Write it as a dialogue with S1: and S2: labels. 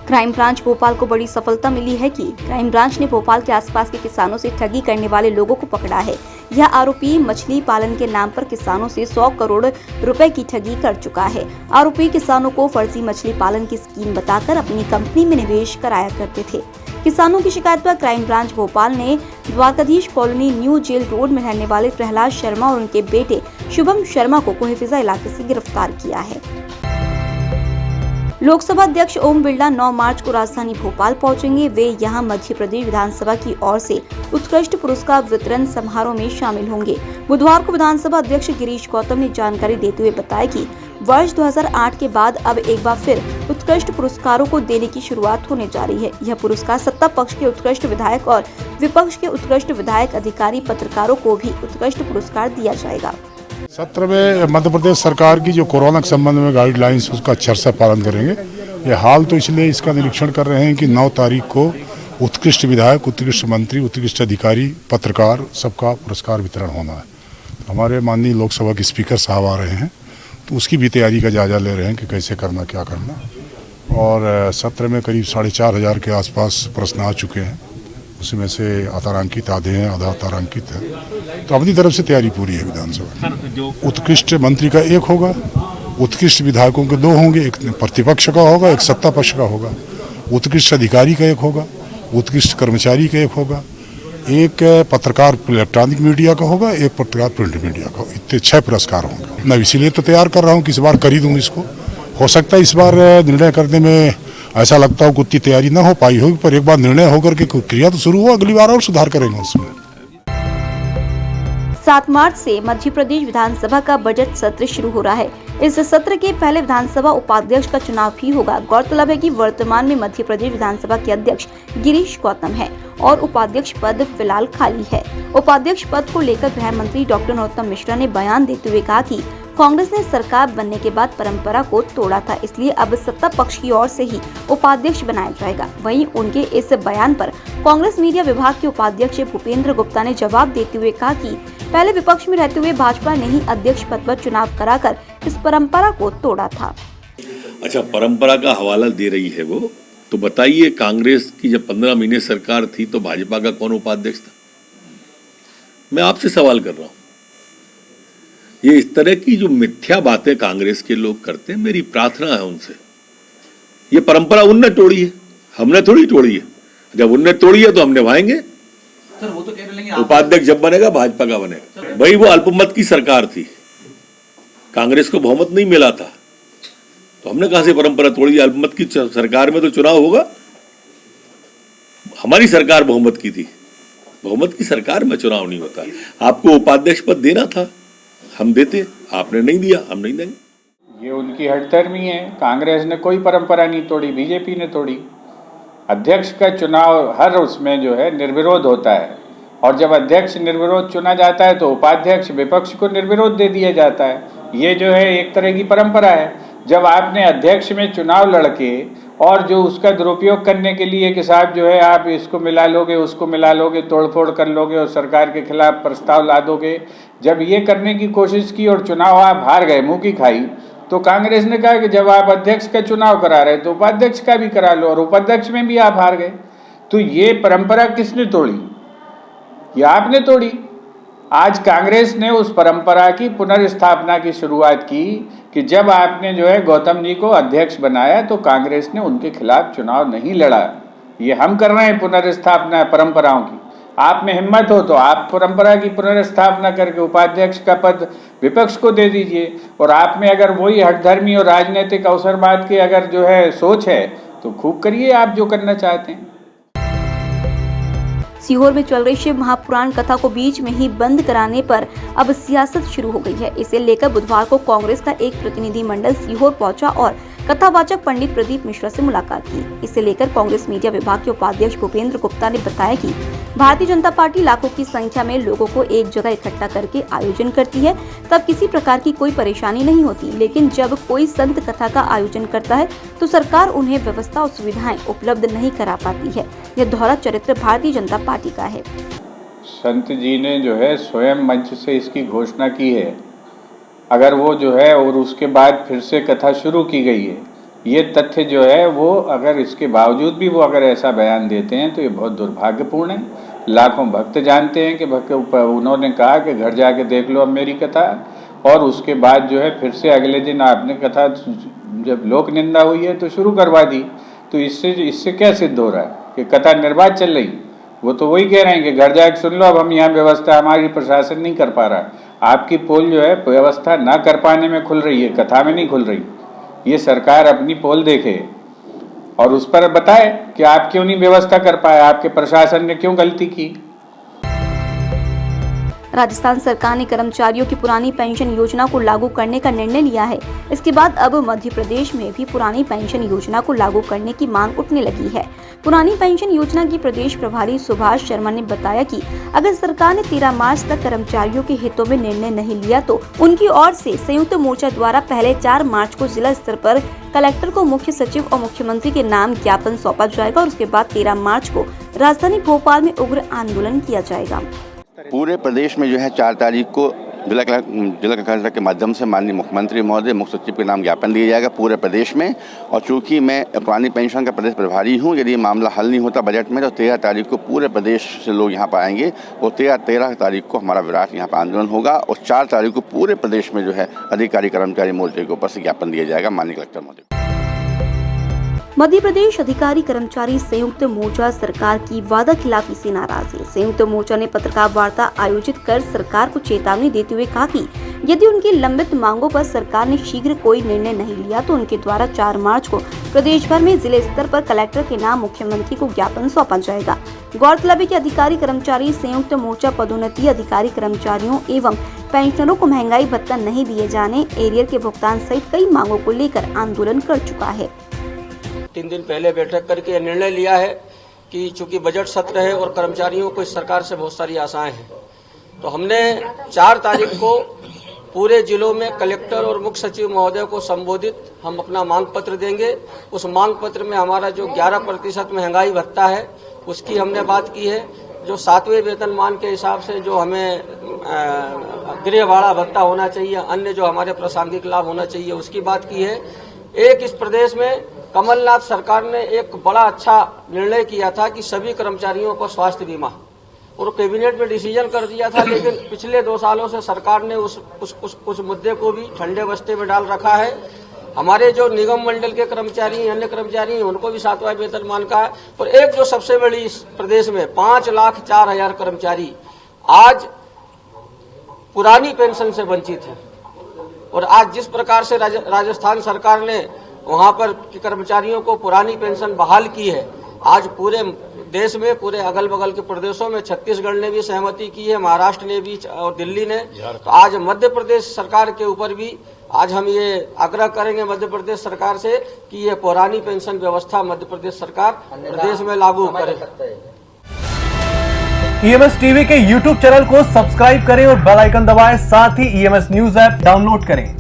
S1: Crime branch Bhopal को बड़ी सफलता मिली है कि क्राइम ब्रांच ने भोपाल के आसपास के किसानों से ठगी करने वाले लोगों को पकड़ा है। यह आरोपी मछली पालन के नाम पर किसानों से 100 करोड़ रुपए की ठगी कर चुका है। आरोपी किसानों को फर्जी मछली पालन की स्कीम बताकर अपनी कंपनी में निवेश कराया करते थे। किसानों की शिकायत पर क्राइम ब्रांच भोपाल ने Dwarkadhish colony new jail road में रहने वाले प्रहलाद शर्मा और उनके बेटे शुभम शर्मा को कोहेफिजा इलाके से गिरफ्तार किया है। लोकसभा अध्यक्ष ओम बिरला 9 मार्च को राजधानी भोपाल पहुंचेंगे। वे यहां मध्य प्रदेश विधानसभा की ओर से उत्कृष्ट पुरस्कार वितरण समारोह में शामिल होंगे। बुधवार को विधानसभा अध्यक्ष गिरीश गौतम ने जानकारी देते हुए बताया कि वर्ष 2008 के बाद अब एक बार फिर उत्कृष्ट पुरस्कारों को देने की शुरुआत होने जा रही है। यह पुरस्कार सत्ता पक्ष के उत्कृष्ट विधायक और विपक्ष के उत्कृष्ट विधायक, अधिकारी, पत्रकारों को भी उत्कृष्ट पुरस्कार दिया जाएगा।
S2: सत्र में मध्य प्रदेश सरकार की जो कोरोना के संबंध में गाइडलाइंस उसका अच्छे से पालन करेंगे। ये हाल तो इसलिए इसका निरीक्षण कर रहे हैं कि 9 तारीख को उत्कृष्ट विधायक, उत्कृष्ट मंत्री, उत्कृष्ट अधिकारी, पत्रकार सबका पुरस्कार वितरण होना है। हमारे माननीय लोकसभा के स्पीकर साहब आ रहे हैं, तो उसकी भी तैयारी का जायजा ले रहे हैं कि कैसे करना, क्या करना। और सत्र में करीब 4,500 के आसपास प्रश्न आ चुके हैं, उसमें से अतारांकित आधे हैं, आधा अतारांकित है। तो अपनी तरफ से तैयारी पूरी है विधानसभा। उत्कृष्ट मंत्री का 1 होगा, उत्कृष्ट विधायकों के 2 होंगे, एक प्रतिपक्ष का होगा, एक सत्ता पक्ष का होगा। उत्कृष्ट अधिकारी का 1 होगा, उत्कृष्ट कर्मचारी का 1 होगा, एक पत्रकार इलेक्ट्रॉनिक मीडिया का होगा, एक पत्रकार प्रिंट मीडिया का। इतने 6 पुरस्कार होंगे। मैं इसीलिए तो तैयार कर रहा हूँ कि इस बार कर ही दूँ इसको। हो सकता है इस बार निर्णय करने में ऐसा लगता हो कि उतनी तैयारी ना हो पाई होगी, पर एक बार निर्णय होकर के क्रिया तो शुरू हो, अगली बार और सुधार करेंगे उसमें।
S1: 7 मार्च से मध्य प्रदेश विधानसभा का बजट सत्र शुरू हो रहा है। इस सत्र के पहले विधानसभा उपाध्यक्ष का चुनाव भी होगा। गौरतलब है कि वर्तमान में मध्य प्रदेश विधानसभा के अध्यक्ष गिरीश गौतम है और उपाध्यक्ष पद फिलहाल खाली है। उपाध्यक्ष पद को लेकर गृह मंत्री डॉक्टर नरोत्तम मिश्रा ने बयान देते हुए कहा कि कांग्रेस ने सरकार बनने के बाद परंपरा को तोड़ा था, इसलिए अब सत्ता पक्ष की ओर से ही उपाध्यक्ष बनाया जाएगा। वहीं उनके इस बयान पर कांग्रेस मीडिया विभाग के उपाध्यक्ष भूपेंद्र गुप्ता ने जवाब देते हुए कहा कि पहले विपक्ष में रहते हुए भाजपा ने ही अध्यक्ष पद पर चुनाव कराकर इस परंपरा को तोड़ा था।
S3: अच्छा, परंपरा का हवाला दे रही है वो, तो बताइए कांग्रेस की जब 15 महीने सरकार थी तो भाजपा का कौन उपाध्यक्ष था? मैं आपसे सवाल कर रहा हूं। ये इस तरह की जो मिथ्या बातें कांग्रेस के लोग करते हैं, मेरी प्रार्थना है उनसे, ये परंपरा उनने तोड़ी है, हमने थोड़ी तोड़ी है। जब उनने तोड़ी है तो हम निभाएंगे।
S4: सर वो तो कह रहे हैं
S3: उपाध्यक्ष जब बनेगा भाजपा का बनेगा। भाई वो अल्पमत की सरकार थी, कांग्रेस को बहुमत नहीं मिला था, तो हमने कहां से परंपरा तोड़ी? अल्पमत की सरकार में तो चुनाव होगा। हमारी सरकार बहुमत की थी, बहुमत की सरकार में चुनाव नहीं होता। आपको उपाध्यक्ष पद देना था, हम देते, आपने नहीं दिया, हम नहीं देंगे।
S5: ये उनकी हठधर्मी है। कांग्रेस ने कोई परंपरा नहीं तोड़ी, बीजेपी ने तोड़ी। अध्यक्ष का चुनाव हर उसमें जो है निर्विरोध होता है, और जब अध्यक्ष निर्विरोध चुना जाता है तो उपाध्यक्ष विपक्ष को निर्विरोध दे दिया जाता है। ये जो है एक तरह की परंपरा है। जब आपने अध्यक्ष में चुनाव लड़के और जो उसका दुरुपयोग करने के लिए कि साहब जो है आप इसको मिला लोगे, उसको मिला लोगे, तोड़फोड़ कर लोगे और सरकार के खिलाफ प्रस्ताव ला दोगे, जब ये करने की कोशिश की और चुनाव आप हार गए, मुंह की खाई, तो कांग्रेस ने कहा कि जब आप अध्यक्ष का चुनाव करा रहे तो उपाध्यक्ष का भी करा लो, और उपाध्यक्ष में भी आप हार गए। तो ये परंपरा किसने तोड़ी? ये आपने तोड़ी। आज कांग्रेस ने उस परंपरा की पुनर्स्थापना की शुरुआत की कि जब आपने जो है गौतम जी को अध्यक्ष बनाया तो कांग्रेस ने उनके खिलाफ चुनाव नहीं लड़ा। ये हम कर रहे हैं पुनर्स्थापना परंपराओं की। आप में हिम्मत हो तो आप परंपरा की पुनर्स्थापना करके उपाध्यक्ष का पद विपक्ष को दे दीजिए, और आप में अगर वही हठधर्मी और राजनीतिक अवसरवाद की अगर जो है सोच है तो खूब करिए आप जो करना चाहते हैं।
S1: सीहोर में चल रही शिव महापुराण कथा को बीच में ही बंद कराने पर अब सियासत शुरू हो गई है। इसे लेकर बुधवार को कांग्रेस का एक प्रतिनिधि मंडल सीहोर पहुंचा और कथावाचक पंडित प्रदीप मिश्रा से मुलाकात की। इसे लेकर कांग्रेस मीडिया विभाग के उपाध्यक्ष भूपेंद्र गुप्ता ने बताया कि भारतीय जनता पार्टी लाखों की संख्या में लोगों को एक जगह इकट्ठा करके आयोजन करती है, तब किसी प्रकार की कोई परेशानी नहीं होती, लेकिन जब कोई संत कथा का आयोजन करता है तो सरकार उन्हें व्यवस्था और सुविधाएं उपलब्ध नहीं करा पाती है। यह दोहरा चरित्र भारतीय जनता पार्टी का है।
S5: संत जी ने जो है स्वयं मंच से इसकी घोषणा की है। अगर वो जो है और उसके बाद फिर से कथा शुरू की गई है ये तथ्य जो है वो अगर इसके बावजूद भी वो अगर ऐसा बयान देते हैं तो ये बहुत दुर्भाग्यपूर्ण है। लाखों भक्त जानते हैं कि उन्होंने कहा कि घर जाके देख लो अब मेरी कथा, और उसके बाद जो है फिर से अगले दिन आपने कथा जब लोक निंदा हुई है तो शुरू करवा दी। तो इससे क्या सिद्ध हो रहा है कि कथा निर्बाध चल रही। वो तो वही कह रहे हैं कि घर जाके सुन लो, अब हम यहाँ व्यवस्था हमारी प्रशासन नहीं कर पा रहा। आपकी पोल जो है व्यवस्था ना कर पाने में खुल रही है, कथा में नहीं खुल रही। ये सरकार अपनी पोल देखे और उस पर बताए कि आप क्यों नहीं व्यवस्था कर पाए, आपके प्रशासन ने क्यों गलती की।
S1: राजस्थान सरकार ने कर्मचारियों की पुरानी पेंशन योजना को लागू करने का निर्णय लिया है। इसके बाद अब मध्य प्रदेश में भी पुरानी पेंशन योजना को लागू करने की मांग उठने लगी है। पुरानी पेंशन योजना की प्रदेश प्रभारी सुभाष शर्मा ने बताया कि अगर सरकार ने 13 मार्च तक कर्मचारियों के हितों में निर्णय नहीं लिया तो उनकी ओर से संयुक्त मोर्चा द्वारा पहले 4 मार्च को जिला स्तर पर कलेक्टर को मुख्य सचिव और मुख्यमंत्री के नाम ज्ञापन सौंपा जाएगा और उसके बाद 13 मार्च को राजधानी भोपाल में उग्र आंदोलन किया जाएगा।
S6: पूरे प्रदेश में जो है 4 तारीख को जिला कलेक्टर के माध्यम से माननीय मुख्यमंत्री महोदय मुख्य सचिव के नाम ज्ञापन दिया जाएगा पूरे प्रदेश में। और चूंकि मैं पुरानी पेंशन का प्रदेश प्रभारी हूं, यदि ये मामला हल नहीं होता बजट में तो 13 तारीख को पूरे प्रदेश से लोग यहां पर आएंगे और 13 तारीख को हमारा विराट यहां पर आंदोलन होगा और 4 तारीख को पूरे प्रदेश में जो है अधिकारी कर्मचारी मोर्चे के ऊपर से ज्ञापन दिया जाएगा माननीय कलेक्टर महोदय।
S1: मध्य प्रदेश अधिकारी कर्मचारी संयुक्त मोर्चा सरकार की वादा खिलाफी से नाराज है। संयुक्त मोर्चा ने पत्रकार वार्ता आयोजित कर सरकार को चेतावनी देते हुए कहा कि यदि उनकी लंबित मांगों पर सरकार ने शीघ्र कोई निर्णय नहीं लिया तो उनके द्वारा 4 मार्च को प्रदेश भर में जिले स्तर पर कलेक्टर के नाम मुख्यमंत्री को ज्ञापन सौंपा जाएगा। गौरतलब है कि अधिकारी कर्मचारी संयुक्त मोर्चा पदोन्नति, अधिकारी कर्मचारियों एवं पेंशनरों को महंगाई भत्ता नहीं दिए जाने, एरियर के भुगतान सहित कई मांगों को लेकर आंदोलन कर चुका है।
S7: 3 दिन पहले बैठक करके यह निर्णय लिया है कि चूंकि बजट सत्र है और कर्मचारियों को इस सरकार से बहुत सारी आशाएं हैं, तो हमने 4 तारीख को पूरे जिलों में कलेक्टर और मुख्य सचिव महोदय को संबोधित हम अपना मांग पत्र देंगे। उस मांग पत्र में हमारा जो 11% महंगाई भत्ता है उसकी हमने बात की है। जो 7वें वेतनमान के हिसाब से जो हमें गृह भाड़ा भत्ता होना चाहिए, अन्य जो हमारे प्रासंगिक लाभ होना चाहिए उसकी बात की है। एक इस प्रदेश में कमलनाथ सरकार ने एक बड़ा अच्छा निर्णय किया था कि सभी कर्मचारियों को स्वास्थ्य बीमा, और कैबिनेट में डिसीजन कर दिया था, लेकिन पिछले 2 सालों से सरकार ने उस मुद्दे को भी ठंडे बस्ते में डाल रखा है। हमारे जो निगम मंडल के कर्मचारी, अन्य कर्मचारी, उनको भी 7वां वेतनमान का है। और एक जो सबसे बड़ी इस प्रदेश में 5,04,000 कर्मचारी आज पुरानी पेंशन से वंचित है। और आज जिस प्रकार से राजस्थान सरकार ने वहां पर कर्मचारियों को पुरानी पेंशन बहाल की है, आज पूरे देश में, पूरे अगल बगल के प्रदेशों में, छत्तीसगढ़ ने भी सहमति की है, महाराष्ट्र ने भी और दिल्ली ने, तो आज मध्य प्रदेश सरकार के ऊपर भी आज हम ये आग्रह करेंगे मध्य प्रदेश सरकार से कि ये पुरानी पेंशन व्यवस्था मध्य प्रदेश सरकार प्रदेश में लागू करे।
S8: ईएमएस टीवी के यूट्यूब चैनल को सब्सक्राइब करें और बेल आइकन दबाएं, साथ ही ईएमएस न्यूज ऐप डाउनलोड करें।